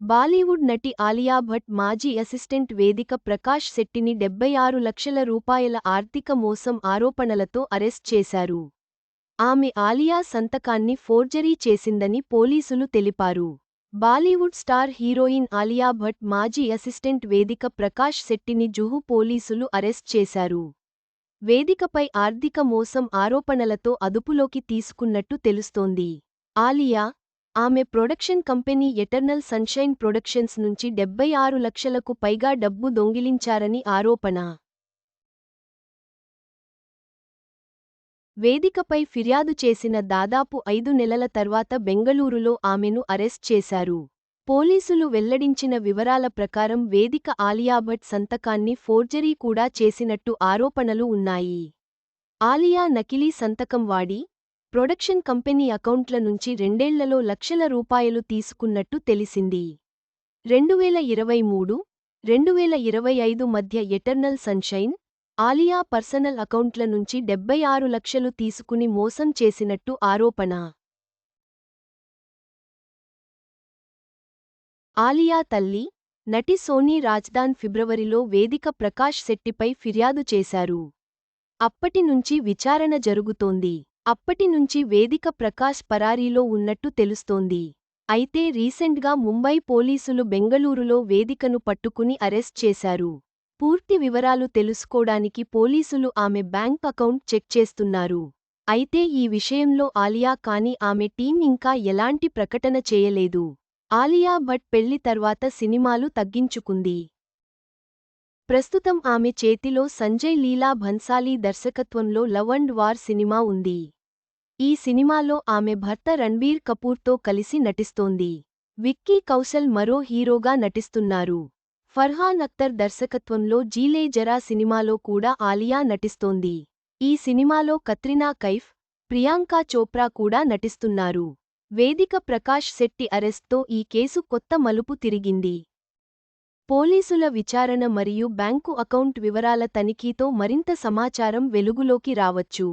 బాలీవుడ్ నటి ఆలియా భట్ మాజీ అసిస్టెంట్ వేదిక ప్రకాష్ శెట్టిని 76 లక్షల రూపాయల ఆర్థిక మోసం ఆరోపణలతో అరెస్ట్ చేశారు. ఆమె ఆలియా సంతకాన్ని ఫోర్జరీ చేసిందని పోలీసులు తెలిపారు. బాలీవుడ్ స్టార్ హీరోయిన్ ఆలియా భట్ మాజీ అసిస్టెంట్ వేదిక ప్రకాష్ శెట్టిని జుహు పోలీసులు అరెస్ట్ చేశారు. వేదికపై ఆర్థిక మోసం ఆరోపణలతో అదుపులోకి తీసుకున్నట్టు తెలుస్తోంది. ఆలియా, ఆమె production company eternal sunshine productions నుంచి 76 లక్షలకు పైగా డబ్బు దొంగిలించారని ఆరోపణ. వేదికపై ఫిర్యాదు చేసిన దాదాపు 5 నెలల తర్వాత బెంగళూరులో ఆమెను అరెస్ట్ చేశారు. పోలీసులు వెల్లడించిన వివరాల ప్రకారం వేదిక ఆలియా భట్ సంతకాన్ని ఫోర్జరీ కూడా చేసినట్టు ఆరోపణలు ఉన్నాయి. ఆలియా నకిలీ సంతకం వాడి ప్రొడక్షన్ కంపెనీ అకౌంట్ల నుంచి 2 ఏళ్లలో లక్షల రూపాయలు తీసుకున్నట్టు తెలిసింది. 2023, 2025 మధ్య ఎటర్నల్ సన్షైన్, ఆలియా పర్సనల్ అకౌంట్ల నుంచి 76 లక్షలు తీసుకుని మోసం చేసినట్టు ఆరోపణ. ఆలియా తల్లి, నటి సోనీ రాజ్దాన్ ఫిబ్రవరిలో వేదిక ప్రకాష్ శెట్టిపై ఫిర్యాదు చేశారు. అప్పటి నుంచి విచారణ జరుగుతోంది. అప్పటి నుంచి వేదిక ప్రకాష్ పరారీలో ఉన్నట్టు తెలుస్తోంది. అయితే రీసెంట్గా ముంబై పోలీసులు బెంగళూరులో వేదికను పట్టుకుని అరెస్ట్ చేశారు. పూర్తి వివరాలు తెలుసుకోడానికి పోలీసులు ఆమె బ్యాంక్ అకౌంట్ చెక్ చేస్తున్నారు. అయితే ఈ విషయంలో ఆలియా కానీ ఆమె టీం ఇంకా ఎలాంటి ప్రకటన చేయలేదు. ఆలియా భట్ పెళ్లి తర్వాత సినిమాలు తగ్గించుకుంది. ప్రస్తుతం ఆమె చేతిలో సంజయ్ లీలా భన్సాలీ దర్శకత్వంలో లవ్ అండ్ వార్ సినిమా ఉంది. ఈ సినిమాలో ఆమె భర్త రణ్బీర్ కపూర్తో కలిసి నటిస్తోంది. విక్కీ కౌశల్ మరో హీరోగా నటిస్తున్నారు. ఫర్హాన్ అఖ్తర్ దర్శకత్వంలో జీలే జరా సినిమాలో కూడా ఆలియా నటిస్తోంది. ఈ సినిమాలో కత్రినా కైఫ్, ప్రియాంకా చోప్రా కూడా నటిస్తున్నారు. వేదిక ప్రకాష్ శెట్టి అరెస్ట్తో ఈ కేసు కొత్త మలుపు తిరిగింది. పోలీసుల విచారణ మరియు బ్యాంకు అకౌంట్ వివరాల తనిఖీతో మరింత సమాచారం వెలుగులోకి రావచ్చు.